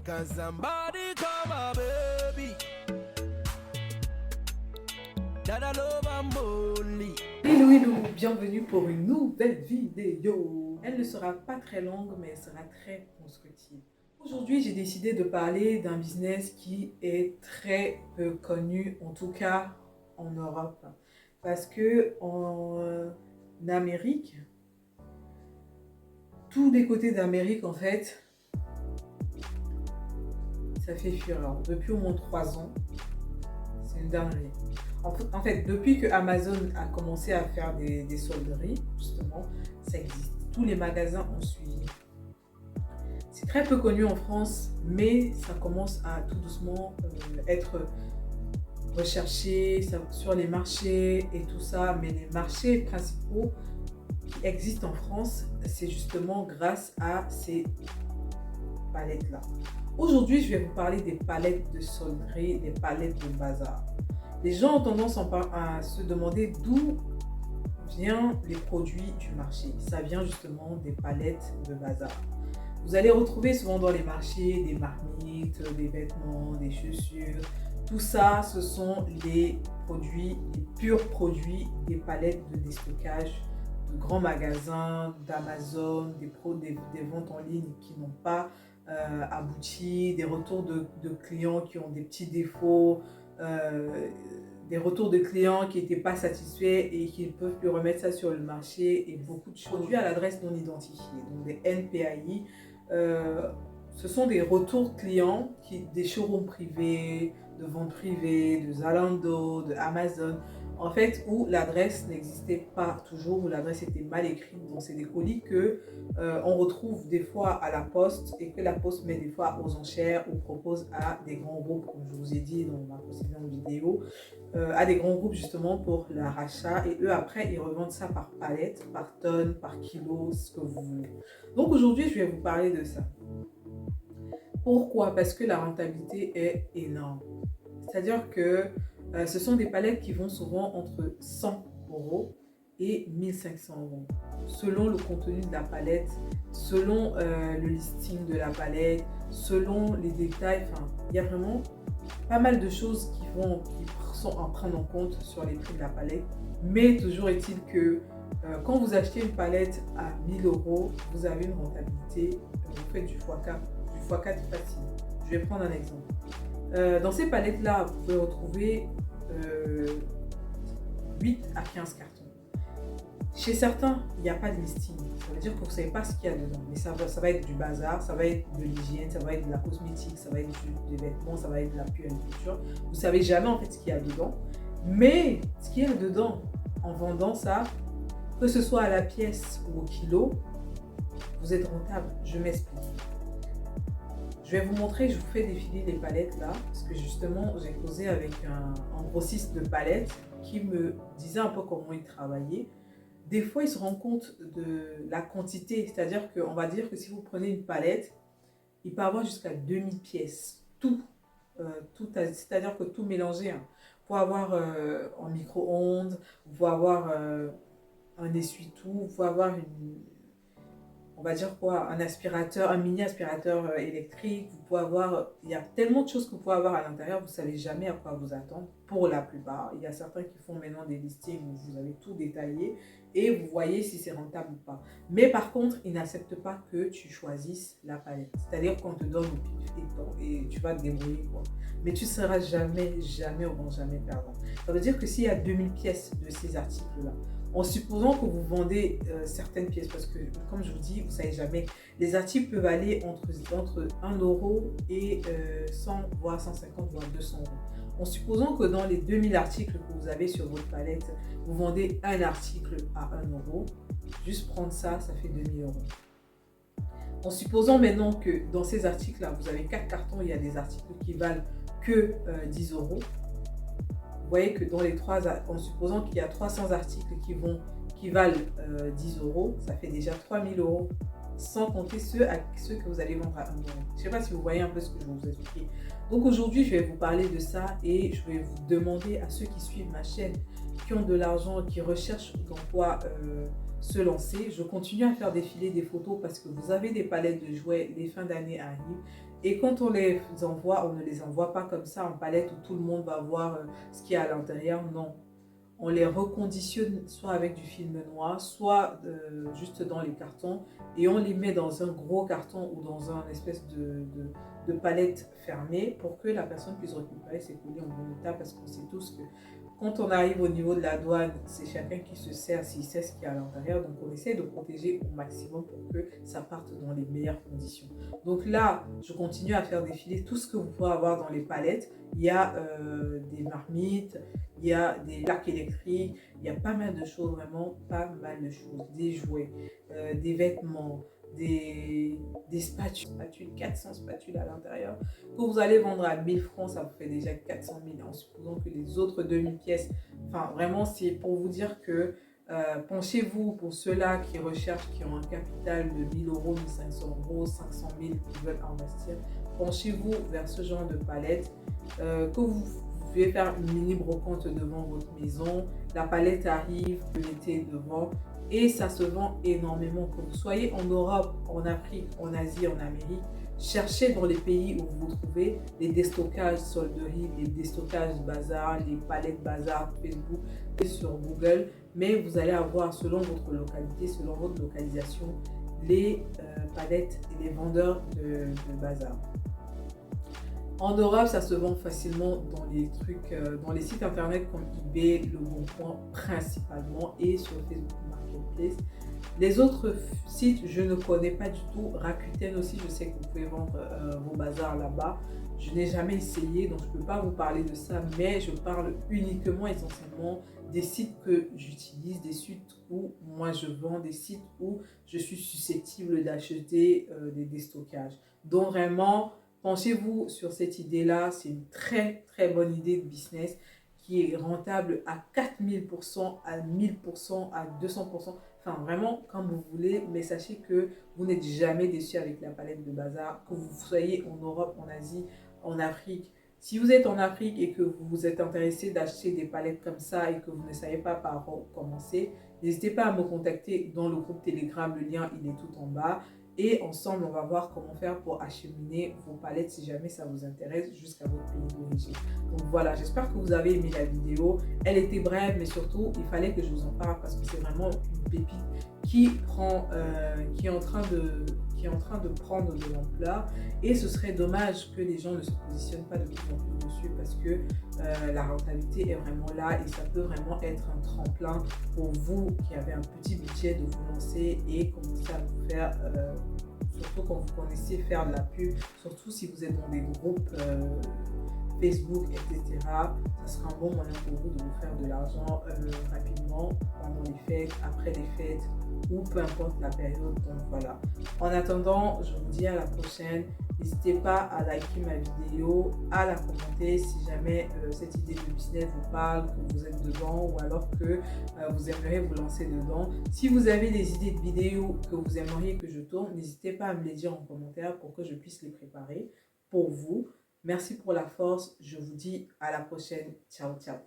Can somebody come my baby? That I love I'm only. Hello, hello, bienvenue pour une nouvelle vidéo. Elle ne sera pas très longue, mais elle sera très constructive. Aujourd'hui, j'ai décidé de parler d'un business qui est très peu connu, en tout cas en Europe. Parce que en Amérique, tous les côtés d'Amérique, en fait, ça fait fureur. Depuis au moins 3 ans, c'est une dinguerie. En fait, depuis que Amazon a commencé à faire des solderies, justement, ça existe. Tous les magasins ont suivi. C'est très peu connu en France, mais ça commence à tout doucement être recherché sur les marchés et tout ça. Mais les marchés principaux qui existent en France, c'est justement grâce à ces palettes-là. Aujourd'hui, je vais vous parler des palettes de solderie, des palettes de bazar. Les gens ont tendance à se demander d'où viennent les produits du marché. Ça vient justement des palettes de bazar. Vous allez retrouver souvent dans les marchés des marmites, des vêtements, des chaussures. Tout ça, ce sont les produits, les purs produits des palettes de déstockage de grands magasins, d'Amazon, des ventes en ligne qui n'ont pas abouti, des retours de clients qui ont des petits défauts, des retours de clients qui n'étaient pas satisfaits et qui ne peuvent plus remettre ça sur le marché, et beaucoup de produits à l'adresse non identifiée, donc des NPAI. Ce sont des retours clients des showrooms privés, de ventes privées, de Zalando, de Amazon, en fait, où l'adresse n'existait pas toujours, où l'adresse était mal écrite. Donc c'est des colis que on retrouve des fois à la poste et que la poste met des fois aux enchères ou propose à des grands groupes, comme je vous ai dit dans ma précédente vidéo, à des grands groupes justement pour leur rachat, et eux après ils revendent ça par palette, par tonne, par kilo, ce que vous voulez. Donc aujourd'hui je vais vous parler de ça. Pourquoi? Parce que la rentabilité est énorme. C'est-à-dire que ce sont des palettes qui vont souvent entre 100 € et 1500 €, selon le contenu de la palette, selon le listing de la palette, selon les détails. Enfin, il y a vraiment pas mal de choses qui sont à prendre en compte sur les prix de la palette. Mais toujours est-il que quand vous achetez une palette à 1000 €, vous avez une rentabilité, vous faites du x4 facile. Je vais prendre un exemple. Dans ces palettes-là, vous pouvez retrouver 8 à 15 cartons. Chez certains, il n'y a pas de listing. Ça veut dire que vous ne savez pas ce qu'il y a dedans. Mais ça va être du bazar, ça va être de l'hygiène, ça va être de la cosmétique, ça va être des vêtements, ça va être de la puériculture. Vous ne savez jamais en fait ce qu'il y a dedans. Mais ce qu'il y a dedans, en vendant ça, que ce soit à la pièce ou au kilo, vous êtes rentable. Je m'explique. Je vais vous montrer, je vous fais défiler les palettes là, parce que justement, j'ai causé avec un grossiste de palettes qui me disait un peu comment il travaillait. Des fois, il se rend compte de la quantité, c'est-à-dire qu'on va dire que si vous prenez une palette, il peut avoir jusqu'à 2000 pièces, tout, c'est-à-dire que tout mélangé. Hein. Vous pouvez avoir en micro-ondes, vous pouvez avoir un essuie-tout, vous pouvez avoir on va dire quoi, un aspirateur, un mini aspirateur électrique. Vous pouvez avoir, il y a tellement de choses que vous pouvez avoir à l'intérieur, vous ne savez jamais à quoi vous attendre pour la plupart. Il y a certains qui font maintenant des listings où vous avez tout détaillé et vous voyez si c'est rentable ou pas. Mais par contre, ils n'acceptent pas que tu choisisses la palette. C'est-à-dire qu'on te donne au pif et tu vas te débrouiller quoi. Mais tu ne seras jamais au grand jamais perdant. Ça veut dire que s'il y a 2000 pièces de ces articles-là, en supposant que vous vendez certaines pièces, parce que comme je vous dis, vous ne savez jamais, les articles peuvent aller entre 1 € et 100, voire 150, voire 200 €. En supposant que dans les 2000 articles que vous avez sur votre palette, vous vendez un article à 1 €, juste prendre ça, ça fait 2000 €. En supposant maintenant que dans ces articles-là, vous avez 4 cartons, il y a des articles qui valent que 10 €. Vous voyez que dans les en supposant qu'il y a 300 articles qui valent 10 €, ça fait déjà 3000 €, sans compter ceux que vous allez vendre à 1 €. Je ne sais pas si vous voyez un peu ce que je vais vous expliquer. Donc aujourd'hui, je vais vous parler de ça et je vais vous demander à ceux qui suivent ma chaîne, qui ont de l'argent, qui recherchent dans quoi se lancer. Je continue à faire défiler des photos parce que vous avez des palettes de jouets, les fins d'année arrivent. Et quand on les envoie, on ne les envoie pas comme ça en palette où tout le monde va voir ce qu'il y a à l'intérieur. Non. On les reconditionne soit avec du film noir, soit juste dans les cartons et on les met dans un gros carton ou dans un espèce de palette fermée pour que la personne puisse récupérer ses colis en bon état parce qu'on sait tous que quand on arrive au niveau de la douane, c'est chacun qui se sert s'il sait ce qu'il y a à l'intérieur. Donc, on essaie de protéger au maximum pour que ça parte dans les meilleures conditions. Donc là, je continue à faire défiler tout ce que vous pouvez avoir dans les palettes. Il y a des marmites, il y a des plaques électriques, il y a pas mal de choses, vraiment pas mal de choses. Des jouets, des vêtements, des spatules, 400 spatules à l'intérieur. Que vous allez vendre à 1000 francs, ça vous fait déjà 400 000 en supposant que les autres 2000 pièces. Enfin, vraiment, c'est pour vous dire que penchez-vous pour ceux-là qui recherchent, qui ont un capital de 1000 euros, 1500 euros, 500 000 qui veulent investir. Penchez-vous vers ce genre de palette que vous pouvez faire une mini brocante devant votre maison. La palette arrive, vous le mettez devant. Et ça se vend énormément. Que vous soyez en Europe, en Afrique, en Asie, en Amérique, cherchez dans les pays où vous vous trouvez les déstockages solderie, les déstockages bazar, les palettes bazar, Facebook et sur Google. Mais vous allez avoir, selon votre localité, selon votre localisation, les palettes et les vendeurs de bazar. En Europe, ça se vend facilement dans les trucs, dans les sites internet comme eBay, Le Bon Coin principalement et sur Facebook Marketplace. Les autres sites, je ne connais pas du tout. Rakuten aussi, je sais que vous pouvez vendre vos bazars là-bas. Je n'ai jamais essayé, donc je ne peux pas vous parler de ça, mais je parle uniquement, essentiellement, des sites que j'utilise, des sites où moi je vends, des sites où je suis susceptible d'acheter des déstockages. Donc vraiment, penchez-vous sur cette idée-là, c'est une très très bonne idée de business qui est rentable à 4000%, à 1000%, à 200%. Enfin, vraiment, comme vous voulez, mais sachez que vous n'êtes jamais déçu avec la palette de bazar, que vous soyez en Europe, en Asie, en Afrique. Si vous êtes en Afrique et que vous vous êtes intéressé d'acheter des palettes comme ça et que vous ne savez pas par où commencer, n'hésitez pas à me contacter dans le groupe Telegram, le lien il est tout en bas. Et ensemble, on va voir comment faire pour acheminer vos palettes si jamais ça vous intéresse jusqu'à votre pays d'origine. Donc voilà, j'espère que vous avez aimé la vidéo. Elle était brève, mais surtout, il fallait que je vous en parle parce que c'est vraiment une pépite qui est en train de prendre de l'ampleur. Et ce serait dommage que les gens ne se positionnent pas de plus en plus dessus parce que la rentabilité est vraiment là et ça peut vraiment être un tremplin pour vous qui avez un petit budget de vous lancer et commencer à vous faire, surtout quand vous connaissez faire de la pub, surtout si vous êtes dans des groupes Facebook, etc. Ça sera un bon moyen pour vous de vous faire de l'argent rapidement pendant les fêtes, après les fêtes ou peu importe la période. Donc voilà. En attendant, je vous dis à la prochaine. N'hésitez pas à liker ma vidéo, à la commenter si jamais cette idée de business vous parle, que vous êtes dedans ou alors que vous aimeriez vous lancer dedans. Si vous avez des idées de vidéos que vous aimeriez que je tourne, n'hésitez pas à me les dire en commentaire pour que je puisse les préparer pour vous. Merci pour la force. Je vous dis à la prochaine. Ciao, ciao.